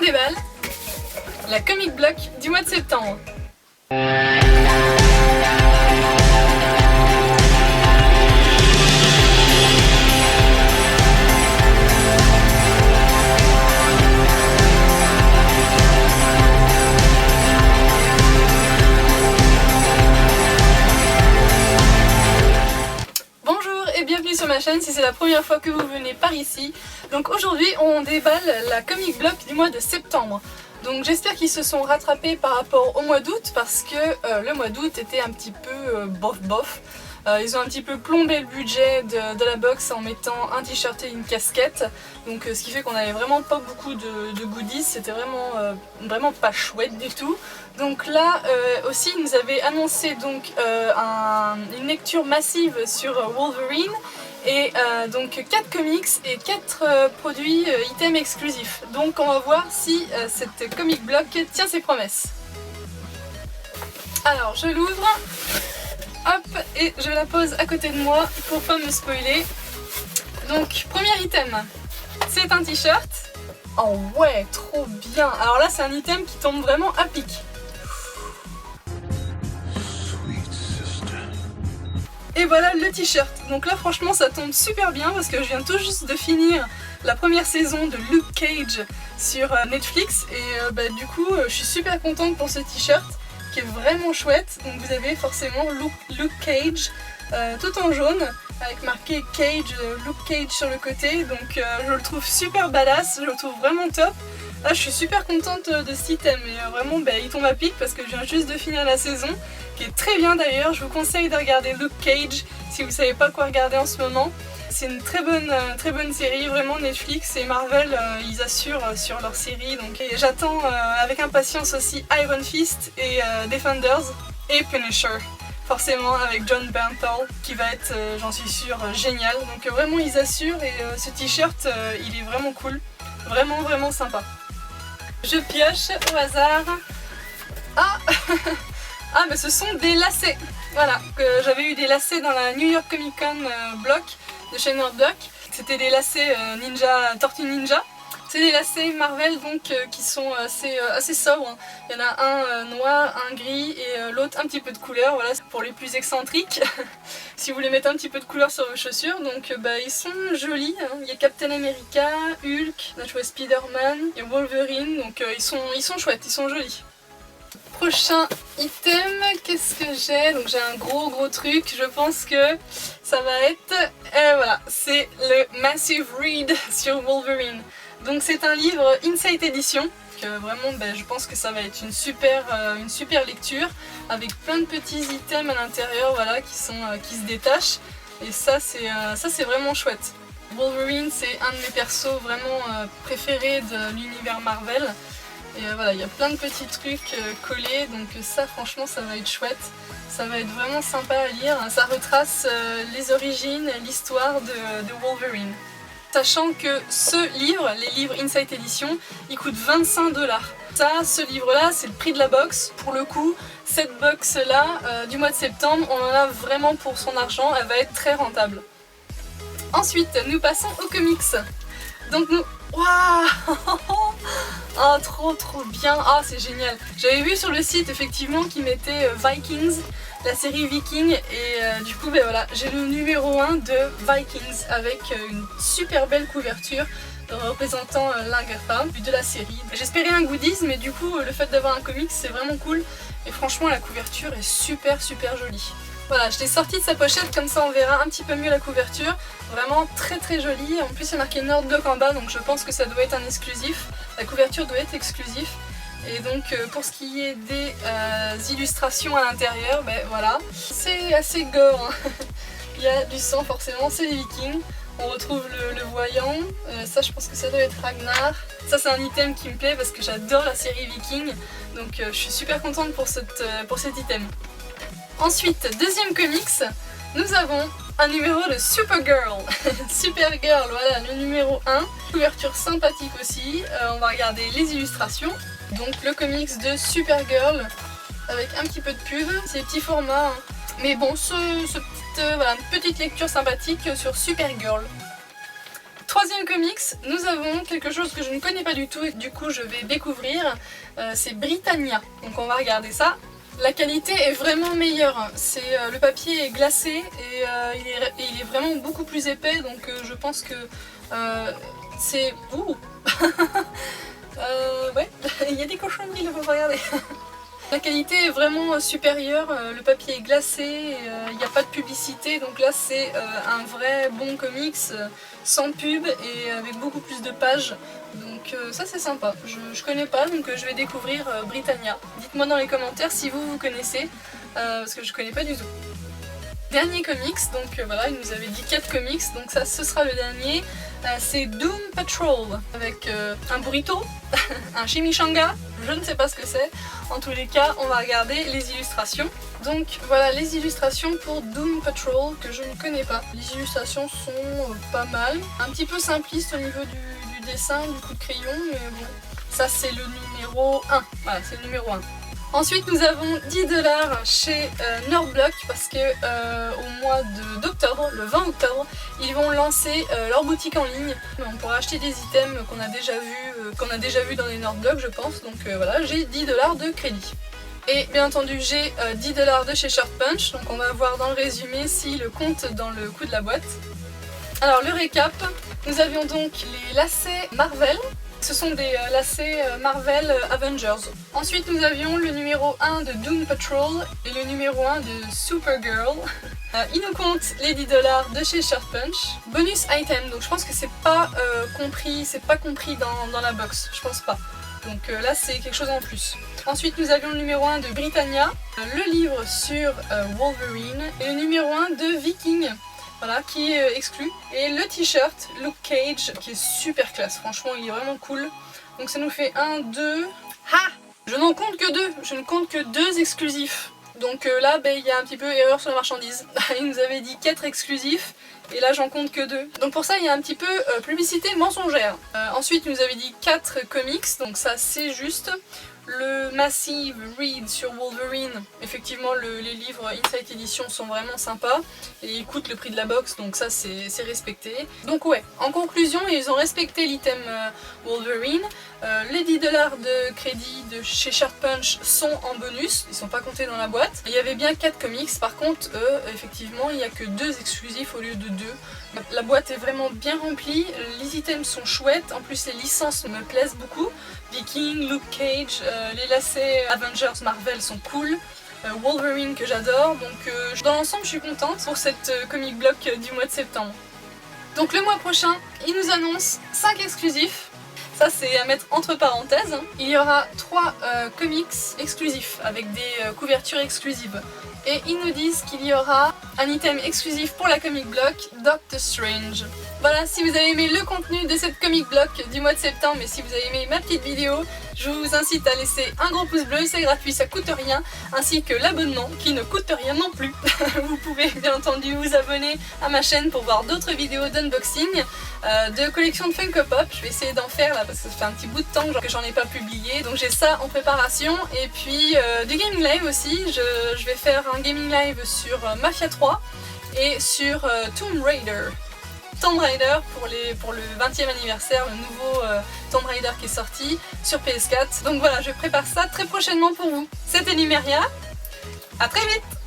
déballe la comic block du mois de septembre. Bienvenue sur ma chaîne si c'est la première fois que vous venez par ici. Donc aujourd'hui on déballe la comic block du mois de septembre. Donc j'espère qu'ils se sont rattrapés par rapport au mois d'août parce que le mois d'août était un petit peu bof. Ils ont un petit peu plombé le budget de la box en mettant un t-shirt et une casquette. Donc ce qui fait qu'on avait vraiment pas beaucoup de goodies, c'était vraiment pas chouette du tout. Donc là aussi ils nous avaient annoncé donc, une lecture massive sur Wolverine et donc 4 comics et 4 produits items exclusifs. Donc on va voir si cette comic block tient ses promesses. Alors je l'ouvre. Hop, et je la pose à côté de moi pour pas me spoiler. Donc, premier item, c'est un t-shirt. Oh ouais, trop bien. Alors là, c'est un item qui tombe vraiment à pic. Et voilà le t-shirt. Donc là, franchement, ça tombe super bien parce que je viens tout juste de finir la première saison de Luke Cage sur Netflix. Et du coup, je suis super contente pour ce t-shirt, qui est vraiment chouette. Donc vous avez forcément Luke Cage tout en jaune avec marqué Cage, Luke Cage sur le côté. Donc je le trouve super badass, je le trouve vraiment top. Là je suis super contente de cet item et vraiment il tombe à pic parce que je viens juste de finir la saison qui est très bien d'ailleurs. Je vous conseille de regarder Luke Cage si vous savez pas quoi regarder en ce moment. C'est une très bonne série, vraiment. Netflix et Marvel, ils assurent sur leur série. Donc j'attends avec impatience aussi Iron Fist et Defenders et Punisher. Forcément avec John Bernthal qui va être, j'en suis sûre, génial. Donc vraiment ils assurent et ce t-shirt il est vraiment cool. Vraiment sympa. Je pioche au hasard. Ah ah mais ce sont des lacets. Voilà, j'avais eu des lacets dans la New York Comic Con block de chez Nerdblock. C'était des lacets Tortue Ninja. C'est des lacets Marvel donc qui sont assez sobres. Hein. Il y en a un noir, un gris et l'autre un petit peu de couleur. Voilà, c'est pour les plus excentriques. Si vous voulez mettre un petit peu de couleur sur vos chaussures. Donc ils sont jolis. Hein. Il y a Captain America, Hulk, on a joué Spider-Man, il y a Wolverine. Donc ils sont chouettes, ils sont jolis. Prochain item, qu'est-ce que j'ai? Donc j'ai un gros truc, je pense que ça va être, voilà, c'est le Massive Read sur Wolverine. Donc c'est un livre Insight Edition, que vraiment je pense que ça va être une super lecture, avec plein de petits items à l'intérieur, voilà, qui se détachent, et ça c'est vraiment chouette. Wolverine c'est un de mes persos vraiment préférés de l'univers Marvel. Et voilà, il y a plein de petits trucs collés, donc ça franchement ça va être chouette, ça va être vraiment sympa à lire. Ça retrace les origines, l'histoire de Wolverine. Sachant que ce livre, les livres Insight Edition, ils coûtent 25 $. Ce livre-là, c'est le prix de la box. Pour le coup, cette box-là, du mois de septembre, on en a vraiment pour son argent, elle va être très rentable. Ensuite, nous passons aux comics. Donc nous... Waouh! Ah, trop bien! Ah, c'est génial! J'avais vu sur le site effectivement qu'ils mettaient Vikings, la série Viking, et du coup voilà, j'ai le numéro 1 de Vikings avec une super belle couverture représentant l'Agatha de la série. J'espérais un goodies, mais du coup le fait d'avoir un comics c'est vraiment cool, et franchement la couverture est super jolie. Voilà, je l'ai sorti de sa pochette, comme ça on verra un petit peu mieux la couverture. Vraiment très jolie. En plus il y a marqué Nerdblock en bas, donc je pense que ça doit être un exclusif. La couverture doit être exclusive. Et donc pour ce qui est des illustrations à l'intérieur, voilà. C'est assez gore. Hein. Il y a du sang forcément, c'est les Vikings. On retrouve le voyant. Ça je pense que ça doit être Ragnar. Ça c'est un item qui me plaît parce que j'adore la série Viking. Donc je suis super contente pour cet item. Ensuite, deuxième comics, nous avons un numéro de Supergirl. Supergirl, voilà, le numéro 1. Couverture sympathique aussi. On va regarder les illustrations. Donc le comics de Supergirl avec un petit peu de pub. C'est petit format. Hein. Mais bon, voilà, une petite lecture sympathique sur Supergirl. Troisième comics, nous avons quelque chose que je ne connais pas du tout et que du coup je vais découvrir, c'est Britannia. Donc on va regarder ça. La qualité est vraiment meilleure, le papier est glacé et il est vraiment beaucoup plus épais, donc je pense que c'est... Ouh ouais, il y a des cochonneries là, faut pas regarder. La qualité est vraiment supérieure, le papier est glacé, il n'y a pas de publicité, donc là c'est un vrai bon comics sans pub et avec beaucoup plus de pages, donc ça c'est sympa. Je connais pas, donc je vais découvrir Britannia. Dites-moi dans les commentaires si vous connaissez, parce que je connais pas du tout. Dernier comics, donc voilà, il nous avait dit 4 comics, donc ça ce sera le dernier. C'est Doom Patrol avec un burrito, un chimichanga, je ne sais pas ce que c'est. En tous les cas, on va regarder les illustrations. Donc voilà les illustrations pour Doom Patrol que je ne connais pas. Les illustrations sont pas mal, un petit peu simplistes au niveau du dessin, du coup de crayon, mais bon, ça c'est le numéro 1. Voilà, c'est le numéro 1. Ensuite nous avons 10$ chez Nordblock parce que au mois d'octobre, le 20 octobre, ils vont lancer leur boutique en ligne. On pourra acheter des items qu'on a déjà vu dans les Nordblock je pense, donc voilà, j'ai 10$ de crédit. Et bien entendu j'ai 10$ de chez Short Punch, donc on va voir dans le résumé s'il compte dans le coût de la boîte. Alors le récap, nous avions donc les lacets Marvel. Ce sont des lacets Marvel Avengers. Ensuite nous avions le numéro 1 de Doom Patrol et le numéro 1 de Supergirl. Il nous compte les 10$ de chez Short Punch. Bonus item, donc je pense que c'est pas compris dans la box, je pense pas. Donc là c'est quelque chose en plus. Ensuite nous avions le numéro 1 de Britannia, le livre sur Wolverine et le numéro 1 de Viking. Voilà, qui est exclu. Et le t-shirt Luke Cage qui est super classe, franchement il est vraiment cool. Donc ça nous fait 1, 2... Ah, je n'en compte que 2, je ne compte que 2 exclusifs. Donc là il y a un petit peu erreur sur la marchandise. Il nous avait dit 4 exclusifs et là j'en compte que 2. Donc pour ça il y a un petit peu publicité mensongère. Ensuite il nous avait dit 4 comics, donc ça c'est juste. Le Massive Read sur Wolverine, effectivement les livres Insight Edition sont vraiment sympas et ils coûtent le prix de la box, donc ça c'est respecté. Donc ouais, en conclusion ils ont respecté l'item Wolverine. Les 10$ de crédit de chez Short Punch sont en bonus, ils sont pas comptés dans la boîte. Il y avait bien 4 comics, par contre effectivement il n'y a que 2 exclusifs au lieu de 2. La boîte est vraiment bien remplie, les items sont chouettes, en plus les licences me plaisent beaucoup. Viking, Luke Cage, les lacets Avengers Marvel sont cool, Wolverine que j'adore, donc dans l'ensemble je suis contente pour cette comic block du mois de septembre. Donc le mois prochain, il nous annonce 5 exclusifs. Ça c'est à mettre entre parenthèses. Il y aura 3 comics exclusifs avec des couvertures exclusives. Et ils nous disent qu'il y aura un item exclusif pour la comic block, Doctor Strange. Voilà, si vous avez aimé le contenu de cette comic block du mois de septembre et si vous avez aimé ma petite vidéo, je vous incite à laisser un gros pouce bleu, c'est gratuit, ça coûte rien, ainsi que l'abonnement qui ne coûte rien non plus. Vous pouvez bien entendu vous abonner à ma chaîne pour voir d'autres vidéos d'unboxing, de collection de Funko Pop. Je vais essayer d'en faire là parce que ça fait un petit bout de temps que j'en ai pas publié, donc j'ai ça en préparation. Et puis du gaming live aussi, je vais faire un gaming live sur Mafia 3 et sur Tomb Raider. Tomb Raider pour le 20e anniversaire, le nouveau Tomb Raider qui est sorti sur PS4. Donc voilà, je prépare ça très prochainement pour vous. C'était Numeria, à très vite!